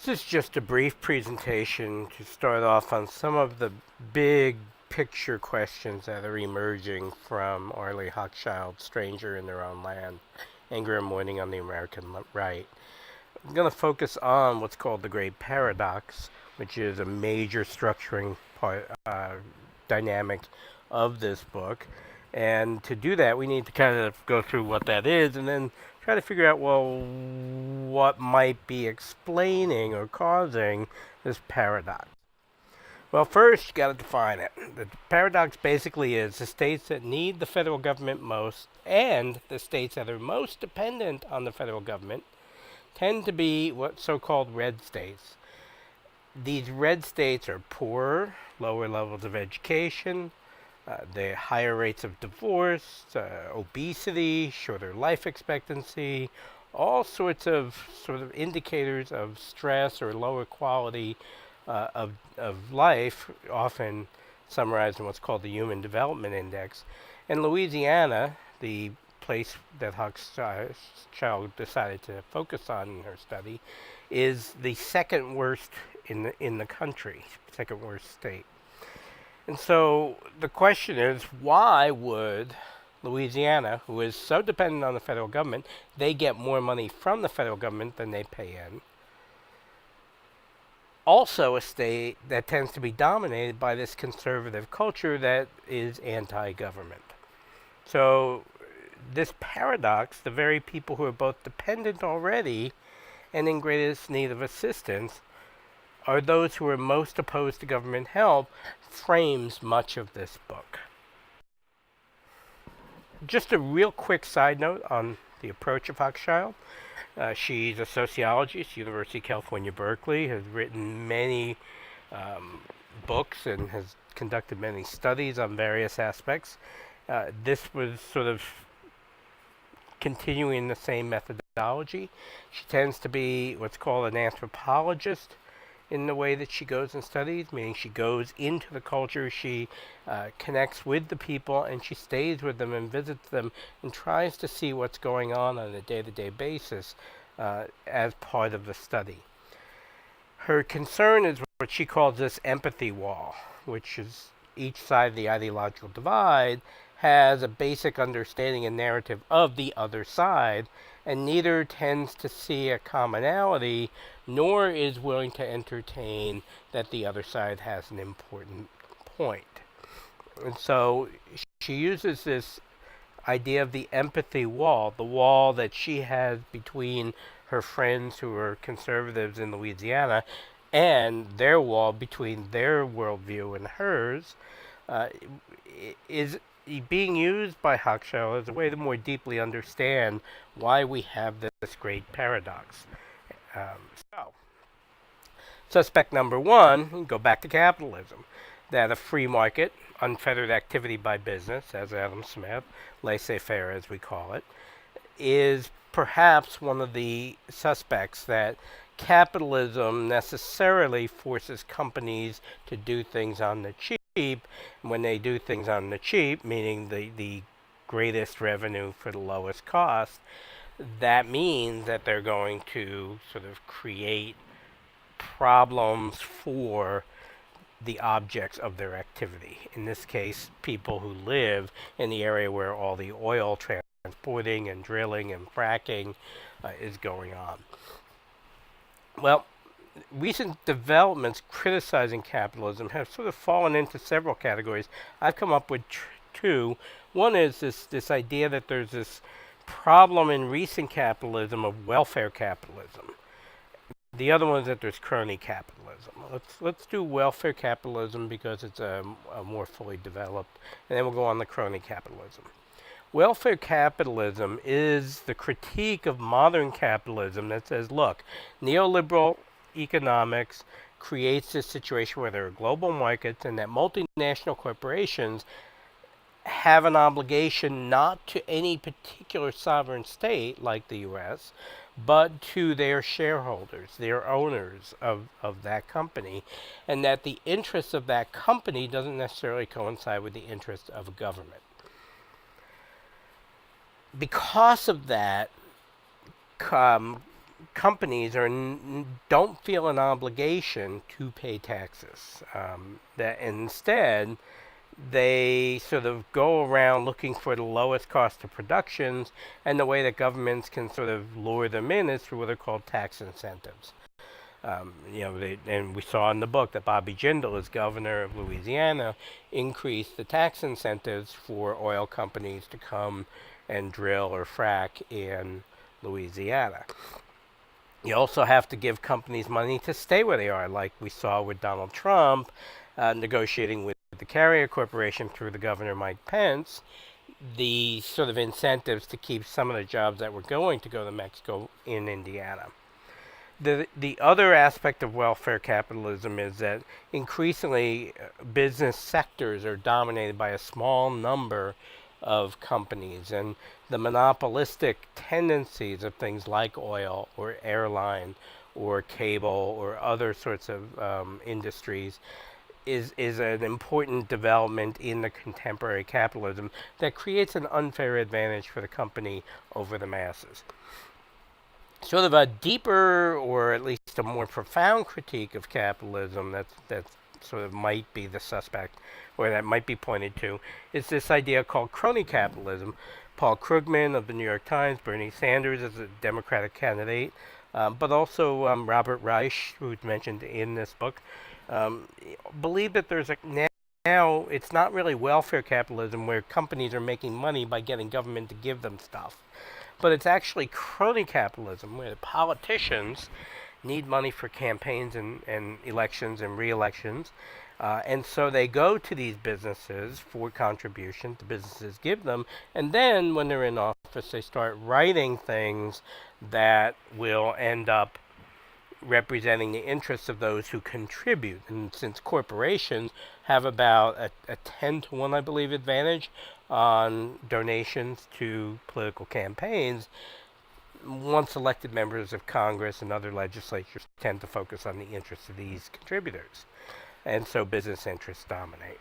This is just a brief presentation to start off on some of the big picture questions that are emerging from Arlie Hochschild's Stranger in Their Own Land, Anger and Mourning on the American Right. I'm going to focus on what's called the Great Paradox, which is a major structuring dynamic of this book. And to do that, we need to kind of go through what that is and then try to figure out, well, what might be explaining or causing this paradox. Well, first, you got to define it. The paradox basically is the states that need the federal government most and the states that are most dependent on the federal government tend to be what so-called red states. These red states are poorer, lower levels of education, the higher rates of divorce, obesity, shorter life expectancy, all sorts of sort of indicators of stress or lower quality of life, often summarized in what's called the Human Development Index. And Louisiana, the place that Hochschild decided to focus on in her study, is the second worst in the country, second worst state. And so the question is, why would Louisiana, who is so dependent on the federal government, they get more money from the federal government than they pay in? Also a state that tends to be dominated by this conservative culture that is anti-government. So this paradox, the very people who are both dependent already and in greatest need of assistance, are those who are most opposed to government help, frames much of this book. Just a real quick side note on the approach of Hochschild. She's a sociologist, University of California, Berkeley, has written many books and has conducted many studies on various aspects. This was sort of continuing the same methodology. She tends to be what's called an anthropologist in the way that she goes and studies, meaning she goes into the culture, she connects with the people, and she stays with them and visits them and tries to see what's going on a day-to-day basis as part of the study. Her concern is what she calls this empathy wall, which is each side of the ideological divide has a basic understanding and narrative of the other side, and neither tends to see a commonality nor is willing to entertain that the other side has an important point. And so she uses this idea of the empathy wall, the wall that she has between her friends who are conservatives in Louisiana and their wall between their worldview and hers, is being used by Hochschild as a way to more deeply understand why we have this great paradox. So, suspect number one, go back to capitalism, that a free market, unfettered activity by business, as Adam Smith, laissez-faire as we call it, is perhaps one of the suspects that capitalism necessarily forces companies to do things on the cheap. When they do things on the cheap, meaning the greatest revenue for the lowest cost, that means that they're going to sort of create problems for the objects of their activity. In this case, people who live in the area where all the oil transporting and drilling and fracking is going on. Well, recent developments criticizing capitalism have sort of fallen into several categories. I've come up with two. One is this idea that there's this problem in recent capitalism of welfare capitalism. The other one is that there's crony capitalism. Let's do welfare capitalism because it's a more fully developed, and then we'll go on to crony capitalism. Welfare capitalism is the critique of modern capitalism that says, look, neoliberal economics creates this situation where there are global markets and that multinational corporations have an obligation not to any particular sovereign state like the U.S., but to their shareholders, their owners of that company, and that the interests of that company doesn't necessarily coincide with the interests of a government. Because of that, companies don't feel an obligation to pay taxes. That instead they sort of go around looking for the lowest cost of productions, and the way that governments can sort of lure them in is through what are called tax incentives. And we saw in the book that Bobby Jindal, as governor of Louisiana, increased the tax incentives for oil companies to come and drill or frack in Louisiana. You also have to give companies money to stay where they are, like we saw with Donald Trump negotiating with the Carrier Corporation through the governor Mike Pence. The sort of incentives to keep some of the jobs that were going to go to Mexico in Indiana. The other aspect of welfare capitalism is that increasingly business sectors are dominated by a small number of companies, and the monopolistic tendencies of things like oil or airline or cable or other sorts of industries is an important development in the contemporary capitalism that creates an unfair advantage for the company over the masses. Sort of a deeper, or at least a more profound critique of capitalism that sort of might be the suspect, or that might be pointed to, is this idea called crony capitalism. Paul Krugman of the New York Times, Bernie Sanders as a Democratic candidate, but also Robert Reich, who's mentioned in this book, believe that there's now it's not really welfare capitalism where companies are making money by getting government to give them stuff. But it's actually crony capitalism, where the politicians need money for campaigns and elections and re-elections. And so they go to these businesses for contributions the businesses give them. And then when they're in office, they start writing things that will end up representing the interests of those who contribute. And since corporations have about a 10 to 1, I believe, advantage on donations to political campaigns, once elected members of Congress and other legislatures tend to focus on the interests of these contributors. And so business interests dominate.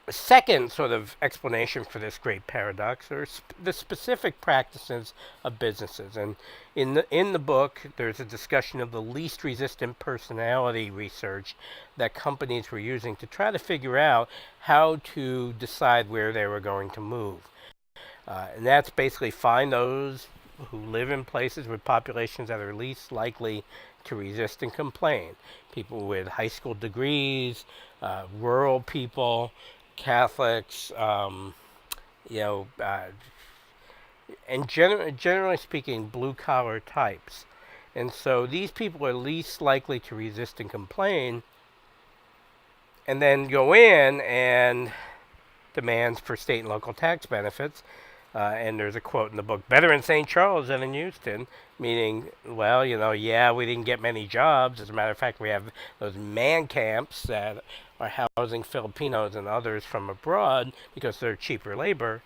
The second sort of explanation for this great paradox are the specific practices of businesses. And in the book, there's a discussion of the least resistant personality research that companies were using to try to figure out how to decide where they were going to move. And that's basically find those who live in places with populations that are least likely to resist and complain. People with high school degrees, rural people, Catholics, and generally speaking, blue-collar types. And so these people are least likely to resist and complain, and then go in and demands for state and local tax benefits. And there's a quote in the book, better in St. Charles than in Houston, meaning, well, we didn't get many jobs. As a matter of fact, we have those man camps that are housing Filipinos and others from abroad because they're cheaper labor,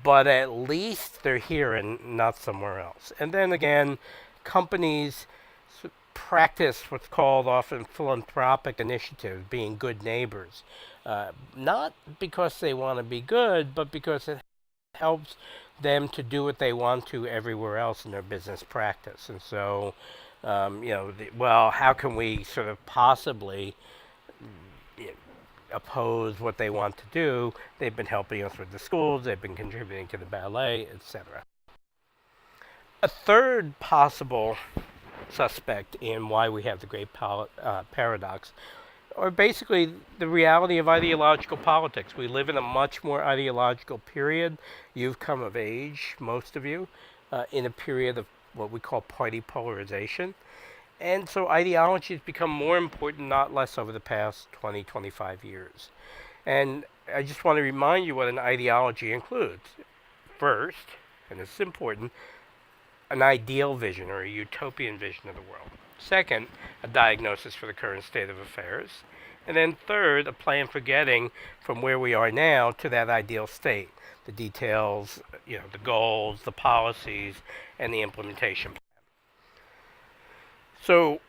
but at least they're here and not somewhere else. And then again, companies practice what's called often philanthropic initiatives, being good neighbors, not because they want to be good, but because it helps them to do what they want to everywhere else in their business practice. And so, how can we sort of possibly oppose what they want to do? They've been helping us with the schools, they've been contributing to the ballet, etc. A third possible suspect in why we have the great paradox are basically the reality of ideological politics. We live in a much more ideological period. You've come of age, most of you, in a period of what we call party polarization. And so ideology has become more important, not less, over the past 20, 25 years. And I just want to remind you what an ideology includes. First, and this is important, an ideal vision or a utopian vision of the world. Second, a diagnosis for the current state of affairs. And then third, a plan for getting from where we are now to that ideal state. The details, the goals, the policies, and the implementation plan. So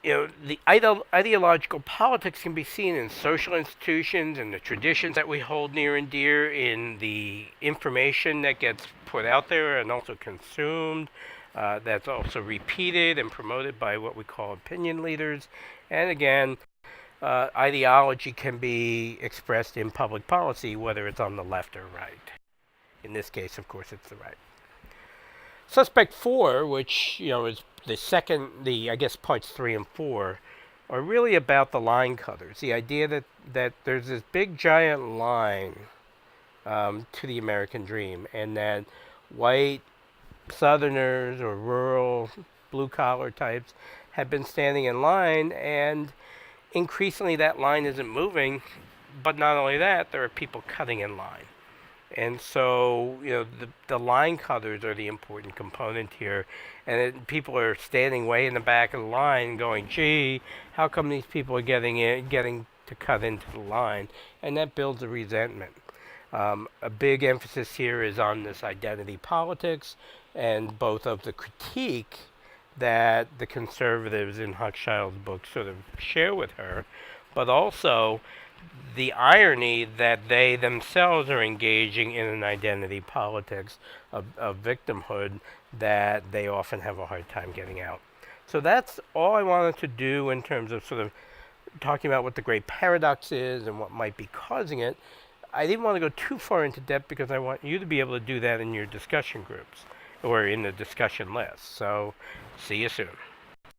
The ideological politics can be seen in social institutions and the traditions that we hold near and dear, in the information that gets put out there and also consumed, that's also repeated and promoted by what we call opinion leaders. And again, ideology can be expressed in public policy, whether it's on the left or right. In this case, of course, it's the right. Suspect 4, which is the second, I guess parts 3 and 4, are really about the line cutters. The idea that there's this big giant line to the American dream, and that white Southerners or rural blue collar types have been standing in line, and increasingly that line isn't moving. But not only that, there are people cutting in line. And so, the line cutters are the important component here. And people are standing way in the back of the line going, gee, how come these people are getting to cut into the line? And that builds a resentment. A big emphasis here is on this identity politics, and both of the critique that the conservatives in Hochschild's book sort of share with her, but also the irony that they themselves are engaging in an identity politics of victimhood that they often have a hard time getting out. So that's all I wanted to do in terms of sort of talking about what the great paradox is and what might be causing it. I didn't want to go too far into depth because I want you to be able to do that in your discussion groups or in the discussion list. So see you soon.